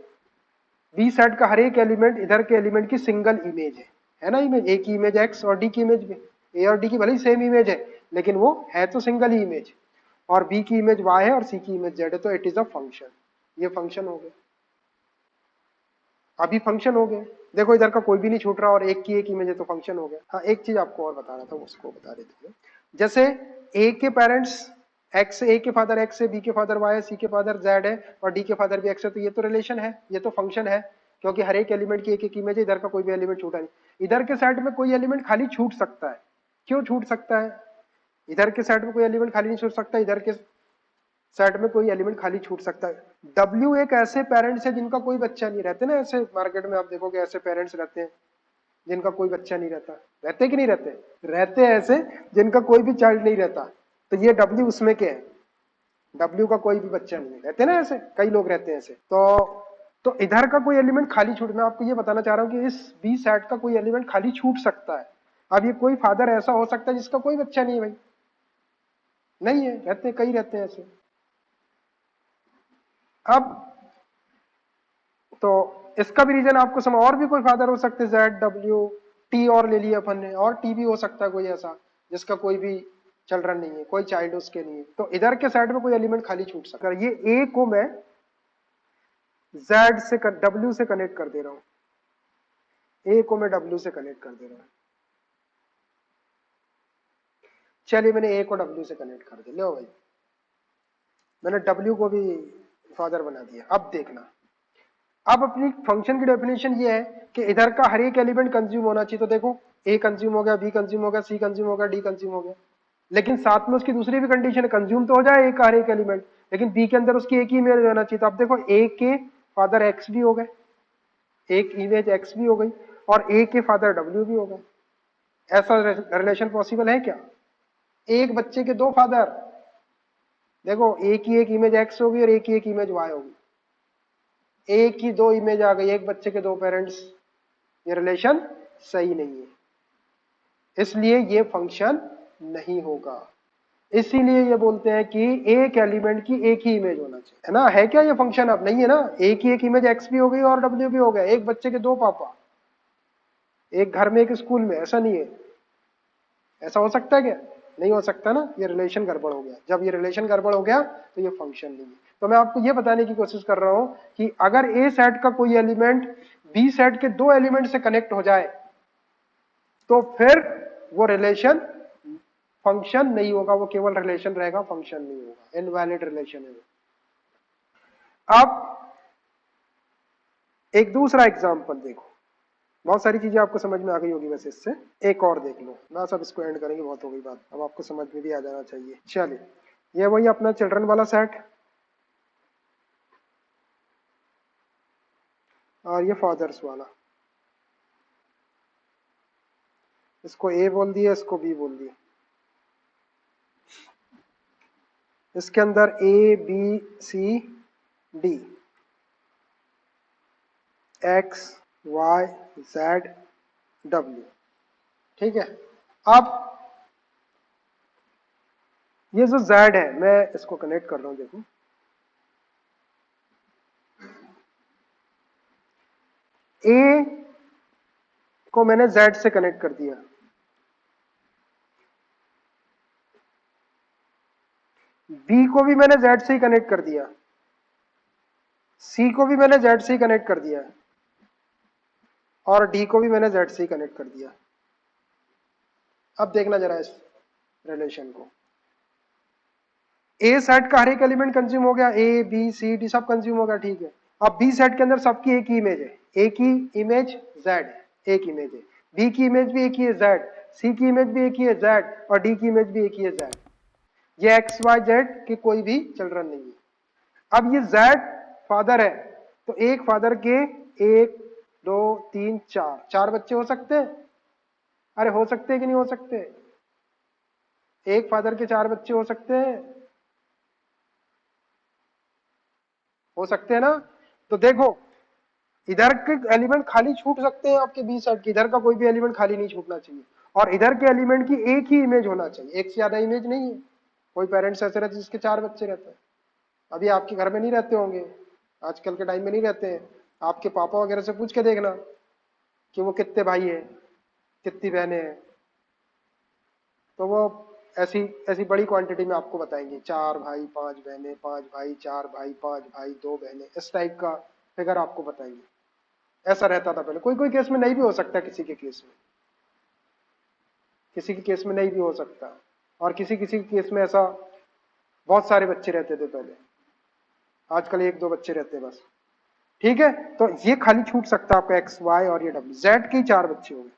बी साइड का हर एक एलिमेंट इधर के एलिमेंट की सिंगल इमेज है ना, इमेज ए की इमेज एक्स और डी की इमेज भी, ए और डी की भले ही सेम इमेज है, लेकिन वो है तो सिंगल ही इमेज, और बी की इमेज वाई है और सी की इमेज जेड है, तो इट इज अ फंक्शन। ये फंक्शन हो गया, अभी फंक्शन हो गया। देखो इधर का कोई भी नहीं छूट रहा और एक की एक इमेज है, तो फंक्शन हो गया। हाँ एक चीज आपको और बता रहा था, उसको बता देते हैं। जैसे ए के पेरेंट्स एक्स, ए के फादर एक्स है, बी के फादर वाई है, सी के फादर जेड है और डी के फादर भी एक्स है, तो ये तो रिलेशन है, ये तो फंक्शन है, क्योंकि हर एक एलिमेंट की एक एक इमेज है, इधर का कोई भी एलिमेंट छूटा नहीं। इधर के साइड में कोई एलिमेंट खाली छूट सकता है, क्यों छूट सकता है, इधर के साइड में कोई एलिमेंट खाली नहीं छूट सकता, इधर के सेट में कोई एलिमेंट खाली छूट सकता है। डब्ल्यू एक ऐसे पेरेंट्स है जिनका कोई बच्चा नहीं, रहते ना ऐसे मार्केट में आप देखोगे ऐसे पेरेंट्स रहते हैं जिनका कोई बच्चा नहीं रहता, रहते कि नहीं रहते, रहते हैं ऐसे जिनका कोई भी चाइल्ड नहीं रहता, तो ये डब्ल्यू उसमें के है, डब्ल्यू का कोई भी बच्चा नहीं है, रहते ना ऐसे, कई लोग रहते हैं ऐसे। तो इधर का कोई एलिमेंट खाली छूट, मैं आपको ये बताना चाह रहा हूँ कि इस बी सेट का कोई एलिमेंट खाली छूट सकता है। अब ये कोई फादर ऐसा हो सकता है जिसका कोई बच्चा नहीं है भाई, नहीं है, रहते कई रहते हैं ऐसे। अब तो इसका भी रीजन आपको समझ, और भी कोई फादर हो सकते, जेड डब्ल्यू टी और ले लिया अपन ने, और टी भी हो सकता है कोई ऐसा जिसका कोई भी चिल्ड्रन नहीं है, कोई चाइल्ड उसके नहीं है, तो इधर के साइड में कोई एलिमेंट खाली छूट सकता है। ये ए को मैं जेड से डब्ल्यू से कनेक्ट कर दे रहा हूं, ए को मैं डब्ल्यू से कनेक्ट कर दे रहा हूं। चलिए मैंने ए को डब्ल्यू से कनेक्ट कर दिया, लो भाई मैंने डब्ल्यू को भी फादर बना दिया। अब देखना, अब अपनी फंक्शन की डेफिनेशन ये है कि इधर का हर एक एलिमेंट कंज्यूम होना चाहिए। तो देखो ए कंज्यूम हो गया, बी कंज्यूम हो गया, सी कंज्यूम हो गया, डी कंज्यूम हो गया, लेकिन साथ में उसकी दूसरी भी कंडीशन है, कंज्यूम तो हो जाए ए का हर एक एलिमेंट, लेकिन बी के अंदर उसकी एक ही इमेज रहना चाहिए। तो अब देखो ए के फादर एक्स भी हो गए, एक इमेज एक्स भी हो गई, और ए के फादर डब्ल्यू भी हो गए। ऐसा रिलेशन पॉसिबल है क्या, एक बच्चे के दो फादर, देखो एक ही एक इमेज एक्स होगी और एक ही एक इमेज वाई होगी, एक ही दो इमेज आ गई, एक बच्चे के दो पेरेंट्स, ये रिलेशन सही नहीं है, इसलिए ये फंक्शन नहीं होगा। इसीलिए ये बोलते हैं कि एक एलिमेंट की एक ही इमेज होना चाहिए, है ना। है क्या ये फंक्शन, अब नहीं है ना, एक ही एक इमेज एक्स भी हो गई और डब्ल्यू भी हो गया, एक बच्चे के दो पापा, एक घर में एक स्कूल में, ऐसा नहीं है। ऐसा हो सकता है क्या, नहीं हो सकता ना, ये रिलेशन गड़बड़ हो गया। जब ये रिलेशन गड़बड़ हो गया तो ये फंक्शन नहीं है। तो मैं आपको ये बताने की कोशिश कर रहा हूं कि अगर ए सेट का कोई एलिमेंट बी सेट के दो एलिमेंट से कनेक्ट हो जाए तो फिर वो रिलेशन फंक्शन नहीं होगा, वो केवल रिलेशन रहेगा, फंक्शन नहीं होगा, इनवैलिड रिलेशन है। अब एक दूसरा एग्जांपल देखो, बहुत सारी चीजें आपको समझ में आ गई होगी वैसे इससे, एक और देख लो, ना सब इसको एंड करेंगे, बहुत हो गई बात, अब आपको समझ में भी आ जाना चाहिए। चलिए ये वही अपना चिल्ड्रन वाला सेट, और ये फादर्स वाला, इसको ए बोल दिया, इसको बी बोल दिया। इसके अंदर A B C D, X Y Z W। ठीक है, अब ये जो Z है मैं इसको कनेक्ट कर रहा हूं, देखो A को मैंने Z से कनेक्ट कर दिया, B को भी मैंने Z से ही कनेक्ट कर दिया, C को भी मैंने Z से ही कनेक्ट कर दिया, और D को भी मैंने Z से ही कनेक्ट कर दिया। अब देखना जरा इस रिलेशन को, ए सेट का हर एक एलिमेंट कंज्यूम हो गया, ए बी सी डी सब कंज्यूम हो गया, ठीक है। अब बी सेट के अंदर सबकी एक ही इमेज है, ए की इमेज जेड एक इमेज है, बी की इमेज भी एक ही है जेड, सी की इमेज भी एक ही है जेड, और डी की इमेज भी एक ही है जेड। ये एक्स वाई जेड के कोई भी चिल्ड्रन नहीं है। अब ये जेड फादर है, तो एक फादर के एक दो तीन चार चार बच्चे हो सकते हैं। अरे हो सकते हैं कि नहीं हो सकते, एक फादर के चार बच्चे हो सकते हैं, हो सकते हैं ना। तो देखो इधर के एलिमेंट खाली छूट सकते हैं आपके बी सेट के, इधर का कोई भी एलिमेंट खाली नहीं छूटना चाहिए, और इधर के एलिमेंट की एक ही इमेज होना चाहिए, एक से ज्यादा इमेज नहीं है। कोई पेरेंट्स ऐसे रहते जिसके चार बच्चे रहते हैं, अभी आपके घर में नहीं रहते होंगे, आजकल के टाइम में नहीं रहते हैं, आपके पापा वगैरह से पूछ के देखना कि वो कितने भाई है कितनी बहनें हैं, तो वो ऐसी ऐसी बड़ी क्वांटिटी में आपको बताएंगे, चार भाई पांच बहनें, पांच भाई चार भाई पांच भाई दो बहनें, इस टाइप का फिगर आपको बताएंगे। ऐसा रहता था पहले, कोई कोई केस में नहीं भी हो सकता, किसी के केस में, किसी के केस में नहीं भी हो सकता, और किसी किसी के केस में ऐसा बहुत सारे बच्चे रहते थे पहले, आजकल एक दो बच्चे रहते हैं बस। ठीक है, तो ये खाली छूट सकता है आपका एक्स वाई और ये डब्ल्यू, जेड के चार बच्चे हो गए।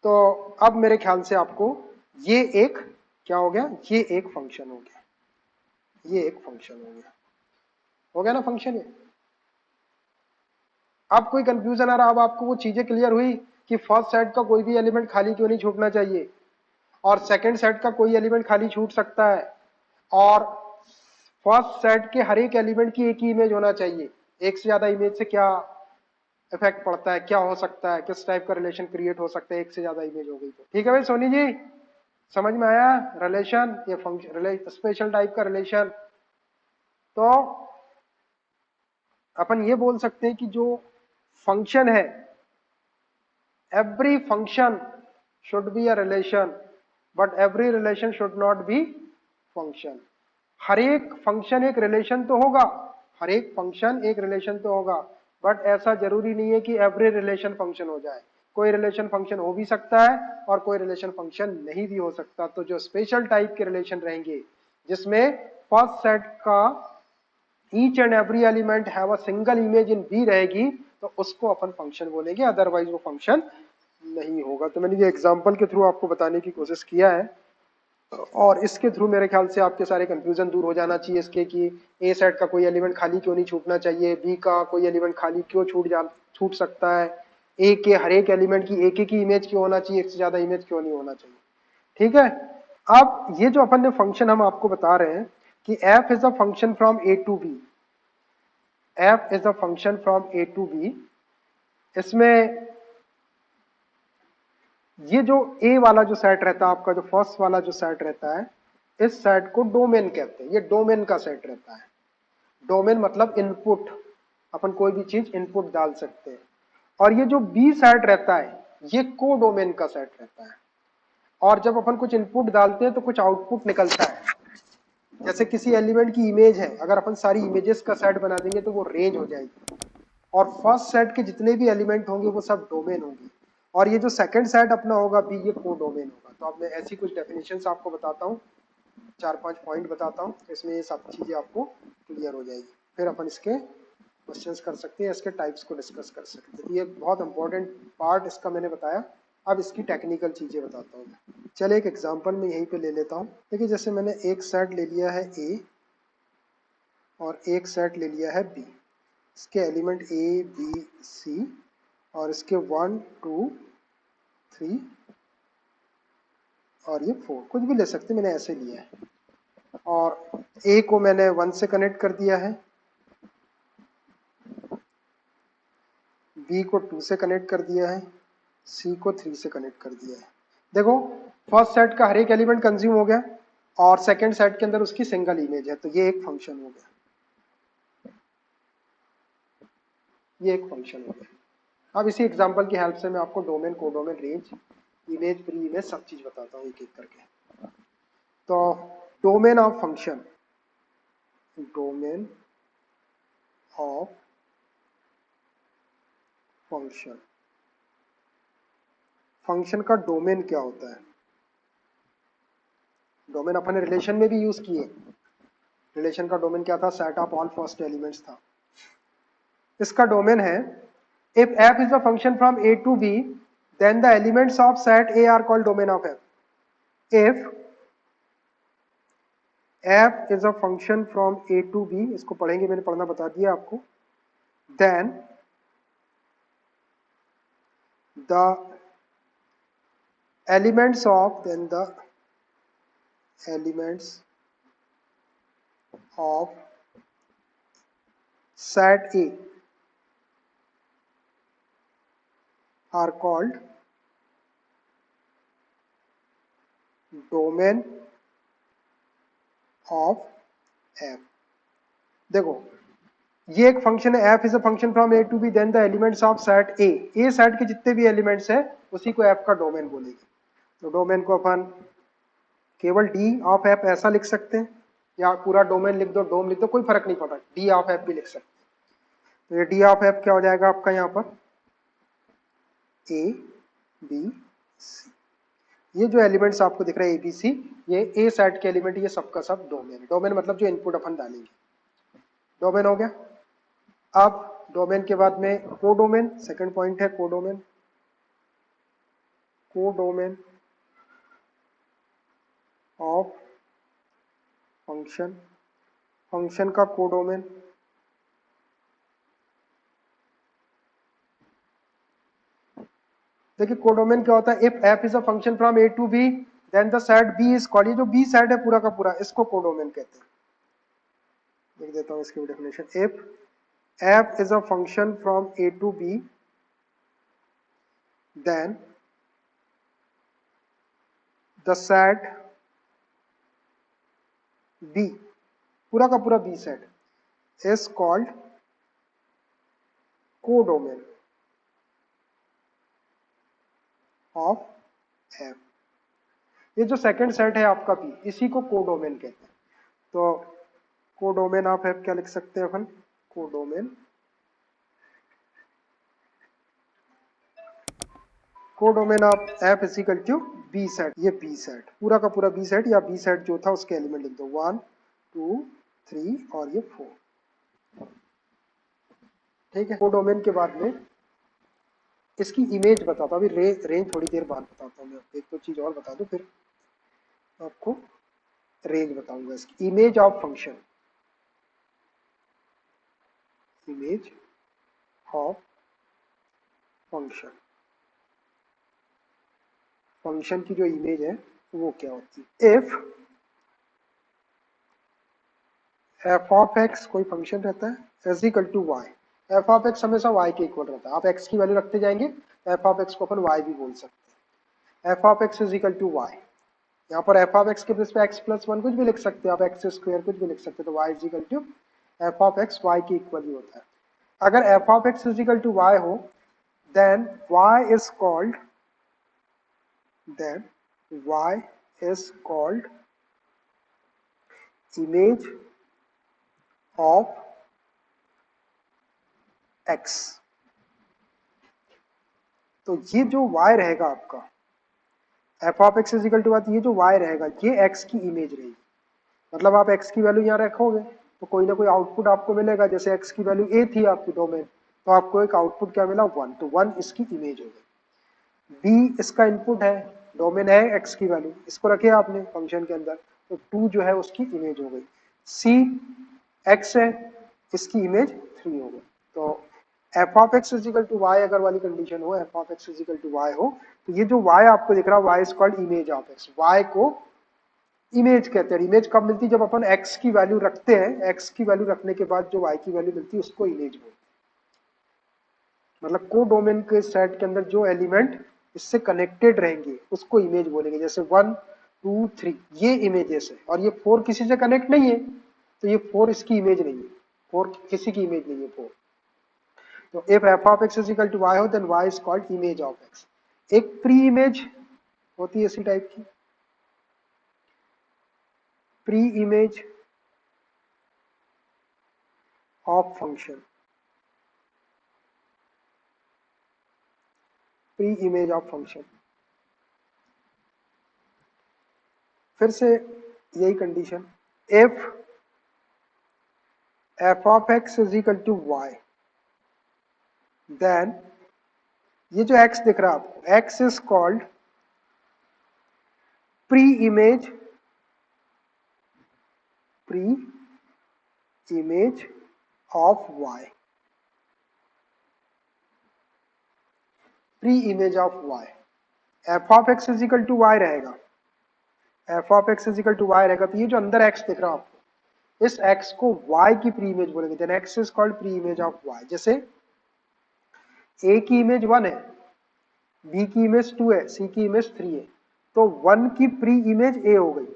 तो अब मेरे ख्याल से आपको ये एक क्या हो गया, ये एक फंक्शन हो गया, ये एक फंक्शन हो गया ना फंक्शन ये। अब कोई कंफ्यूजन आ रहा, अब आपको वो चीजें क्लियर हुई कि फर्स्ट सेट का कोई भी एलिमेंट खाली क्यों नहीं छूटना चाहिए, और सेकंड सेट का कोई एलिमेंट खाली छूट सकता है, और फर्स्ट सेट के हर एक एलिमेंट की एक ही इमेज होना चाहिए, एक से ज्यादा इमेज से क्या इफेक्ट पड़ता है, क्या हो सकता है, किस टाइप का रिलेशन क्रिएट हो सकता है एक से ज्यादा इमेज हो गई तो। ठीक है भाई सोनी जी, समझ में आया रिलेशन, ये फंक्शन स्पेशल टाइप का रिलेशन। तो अपन ये बोल सकते हैं कि जो फंक्शन है, every function should be a relation but every relation should not be function। हर एक फंक्शन एक रिलेशन तो होगा, हर एक फंक्शन एक रिलेशन तो होगा, बट ऐसा जरूरी नहीं है कि एवरी रिलेशन फंक्शन हो जाए, कोई रिलेशन फंक्शन हो भी सकता है और कोई रिलेशन फंक्शन नहीं भी हो सकता। तो जो स्पेशल टाइप के रिलेशन रहेंगे जिसमें फर्स्ट सेट का each and every element have a single image in B रहेगी, तो उसको अपन फंक्शन बोलेंगे, अदरवाइज वो फंक्शन नहीं होगा। तो मैंने ये एग्जांपल के थ्रू आपको बताने की कोशिश किया है, और इसके थ्रू मेरे ख्याल से आपके सारे कंफ्यूजन दूर हो जाना चाहिए इसके कि ए सेट का कोई एलिमेंट खाली क्यों नहीं छूटना चाहिए, बी का कोई एलिमेंट खाली क्यों छूट सकता है, ए के हर एक एलिमेंट की एक एक ही इमेज क्यों होना चाहिए, एक से ज्यादा इमेज क्यों नहीं होना चाहिए। ठीक है, अब ये जो अपन ने फंक्शन हम आपको बता रहे हैं कि f is a function from A to B, f is a function from A to B, इसमें ये जो ए वाला जो सेट रहता है आपका, जो फर्स्ट वाला जो सेट रहता है, इस सेट को डोमेन कहते हैं, ये डोमेन का सेट रहता है। डोमेन मतलब इनपुट, अपन कोई भी चीज इनपुट डाल सकते हैं। और ये जो बी सेट रहता है ये को डोमेन का सेट रहता है, और जब अपन कुछ इनपुट डालते हैं तो कुछ आउटपुट निकलता है। जैसे किसी एलिमेंट की इमेज है, अगर अपन सारी इमेजेस का सेट बना देंगे तो वो रेंज हो जाएगी, और फर्स्ट सेट के जितने भी एलिमेंट होंगे वो सब डोमेन होंगे, और ये जो सेकंड सेट अपना होगा बी, ये को डोमेन होगा। तो अब मैं ऐसी कुछ डेफिनेशंस आपको बताता हूँ, चार पांच पॉइंट बताता हूँ, इसमें ये सब चीजें आपको क्लियर हो जाएगी, फिर अपन इसके क्वेश्चंस कर सकते हैं, इसके टाइप्स को डिस्कस कर सकते हैं। ये बहुत इंपॉर्टेंट पार्ट इसका मैंने बताया, अब इसकी टेक्निकल चीजें बताता हूँ। चलिए एक एग्जांपल में यहीं पे ले लेता हूँ। देखिए जैसे मैंने एक सेट ले लिया है ए और एक सेट ले लिया है बी, इसके एलिमेंट ए बी सी, और इसके 1 2 3 और ये 4, कुछ भी ले सकते, मैंने ऐसे लिया है। और ए को मैंने 1 से कनेक्ट कर दिया है, B को 2 से कनेक्ट कर दिया है, C को 3 से कनेक्ट कर दिया है। देखो फर्स्ट सेट का हर एक एलिमेंट कंज्यूम हो गया और सेकंड सेट के अंदर उसकी सिंगल इमेज है, तो ये एक फंक्शन हो गया, ये एक फंक्शन हो गया। अब इसी एग्जांपल की हेल्प से मैं आपको domain, codomain, range, image, pre image सब चीज बताता हूँ एक एक करके। तो domain of function, domain of function, function का डोमेन क्या होता है? डोमेन अपन ने रिलेशन में भी यूज किए। रिलेशन का डोमेन क्या था? Set of all first elements था। इसका डोमेन है if f is a function from a to b then the elements of set a are called domain of f. if f is a function from a to b, इसको पढ़ेंगे, मैंने पढ़ना बता दिया आपको, then the elements of set a are called domain of f. देखो ये एक फंक्शन है, f is a function from a to b then the elements of set a, a set के जितने भी एलिमेंट्स है उसी को f का डोमेन बोलेंगे। तो डोमेन को अपन केवल d ऑफ f ऐसा लिख सकते हैं या पूरा डोमेन लिख दो, डोम लिख दो, कोई फर्क नहीं पड़ता, d ऑफ f भी लिख सकते हैं। तो ये d ऑफ f क्या हो जाएगा आपका यहाँ पर? a b c, ये जो एलिमेंट्स आपको दिख रहे हैं a b c, ये a सेट के एलिमेंट, ये सबका सब डोमेन। डोमेन मतलब जो इनपुट अपन डालेंगे, डोमेन हो गया। अब डोमेन के बाद में कोडोमेन, सेकंड पॉइंट है codomain. Codomain of function, function का कोडोमेन। देखिए कोडोमेन क्या होता है? If f is a function from a to b then the set b is called, ये जो b सेट है पूरा का पूरा, इसको कोडोमेन कहते हैं। लिख देता हूं इसकी definition. If f is a function from a to b then the set b, पूरा का पूरा b set, is called codomain of f। ये जो सेकंड सेट है आपका b, इसी को कोडोमेन कहते हैं। तो कोडोमेन ऑफ f क्या लिख सकते हैं अपन? Codomain, codomain of f is equal to B set, ये बी सेट पूरा का पूरा बी सेट, या बी सेट जो था उसके एलिमेंट लिख दो 1 2 3 और ये 4। ठीक है। कोडोमेन के बाद में इसकी इमेज बताता हूँ, अभी रेंज थोड़ी देर बाद बताता हूँ मैं, एक दो चीज और बता दूं फिर आपको रेंज बताऊंगा। इसकी image of function, image of function, function की जो इमेज है वो क्या होती है? इफ f ऑफ x कोई फंक्शन रहता है is equal to y, f of x हमेशा y के इक्वल रहता है। आप x की वैल्यू रखते जाएंगे, f ऑफ x को अपन y भी बोल सकते हैं। f of x is equal to y, यहाँ पर f ऑफ x के प्लेस पे x प्लस 1 कुछ भी लिख सकते हैं आप, x स्क्वायर कुछ भी लिख सकते हैं। तो y is equal to f of x, y के इक्वल ही होता है। अगर f of x is equal to y हो then y is called, then y is called image of x। तो ये जो y रहेगा आपका f of x is equal to, ये जो y रहेगा ये x की इमेज रहेगी। मतलब आप x की वैल्यू यहाँ रखोगे तो कोई ना कोई आउटपुट आपको मिलेगा। जैसे x की वैल्यू a थी आपकी डोमेन, तो आपको एक आउटपुट क्या मिला? 1, तो 1 इसकी इमेज हो गई। b इसका इनपुट है, डोमेन है x की वैल्यू, इसको रखे आपने फंक्शन के अंदर, तो 2 जो है उसकी इमेज हो गई। c x है, इसकी इमेज 3 हो गई। तो f of x is equal to y अगर वाली कंडीशन हो, f of x is equal to y हो, तो ये जो y आपको दिख रहा है y is called image of x। y को इमेज कहते हैं। इमेज कब मिलती है? जब अपन x की वैल्यू रखते हैं, x की वैल्यू रखने के बाद जो y की वैल्यू मिलती है उसको इमेज बोलते हैं। मतलब को डोमेन के सेट के अंदर जो एलिमेंट इससे कनेक्टेड रहेंगे उसको इमेज बोलेंगे। जैसे 1 2 3 ये इमेजेस है, और ये 4 किसी से कनेक्ट नहीं है, तो ये 4 इसकी इमेज नहीं है, 4 किसी की इमेज नहीं है 4। तो if F of x is equal to Y हो then Y is called image of X. एक प्री इमेज होती है इसी टाइप की, pre image of function, pre image of function. फिर से यही condition, if F of x is equal to Y then ये जो x दिख रहा है आपको, x is called pre image of y, pre image of y। F of x is equal to y रहेगा, f of x is equal to y रहेगा, तो ये जो अंदर x दिख रहा है आपको, इस x को y की प्री इमेज बोलेंगे, then x is called pre image of y। जैसे a की इमेज 1 है, b की इमेज 2 है, c की इमेज 3 है, तो 1 की प्री इमेज a हो गई,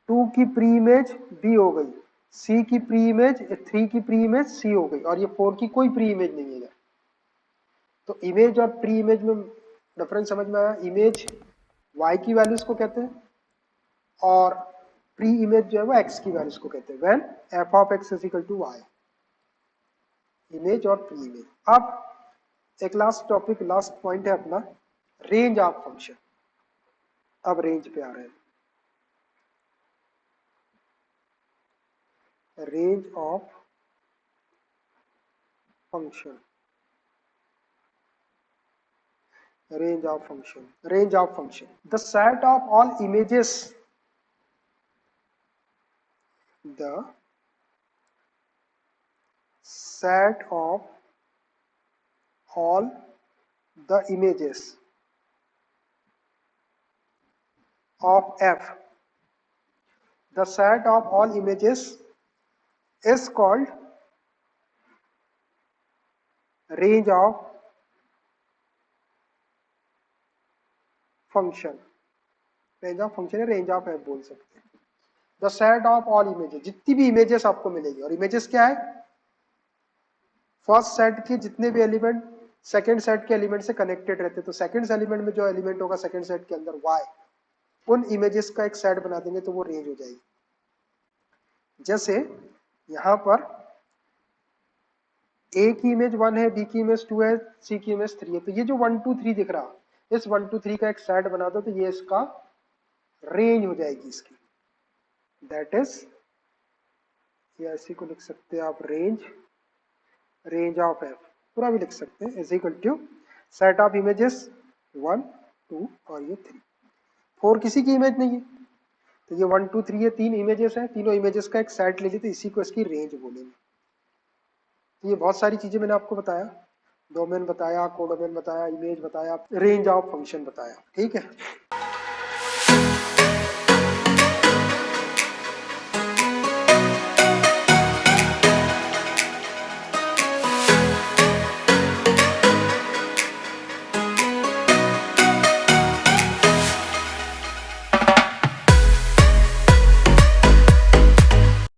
2 की प्री इमेज b हो गई, c की प्री इमेज 3 की प्री इमेज c हो गई, और ये 4 की कोई प्री इमेज नहीं है। तो इमेज और प्री इमेज में डिफरेंस समझ में आया। इमेज y की वैल्यूज को कहते हैं, और प्री इमेज जो है वो x की वैल्यूज को कहते हैं। When f of x is equal to y, image और प्री इमेज। अब एक लास्ट टॉपिक, लास्ट पॉइंट है अपना, रेंज ऑफ फंक्शन। अब रेंज पे आ रहे हैं, range of function, range of function, range of function, the set of all images, the set of all the images of f, the set of all images is called range of function, range of function है, range of f बोल सकते हैं। The set of all images, जितनी भी images आपको मिलेगी, और images क्या है, फर्स्ट सेट के जितने भी एलिमेंट सेकंड सेट के एलिमेंट से कनेक्टेड रहते हैं, तो सेकंड एलिमेंट में जो एलिमेंट होगा सेकंड सेट के अंदर y, उन इमेजेस का एक सेट बना देंगे तो वो रेंज हो जाएगी। जैसे यहां पर a की इमेज 1 है, b की इमेज 2 है, c की इमेज 3 है, तो ये जो 1 2 3 दिख रहा, इस 1 2 3 का एक सेट बना दो तो ये इसका रेंज हो जाएगी इसकी। दैट इज, या इसी को लिख सकते हैं आप रेंज, रेंज ऑफ एफ पूरा भी लिख सकते हैं, is equal to set of images 1 2 और ये 3। 4 किसी की इमेज नहीं है, तो ये 1 2 3 ये 3 इमेजेस हैं, तीनों इमेजेस का एक सेट ले लेते, इसी को इसकी रेंज बोलेंगे। तो ये बहुत सारी चीजें मैंने आपको बताया, डोमेन बताया, कोडोमेन बताया, इमेज बताया, रेंज ऑफ फंक्शन बताया, ठीक है।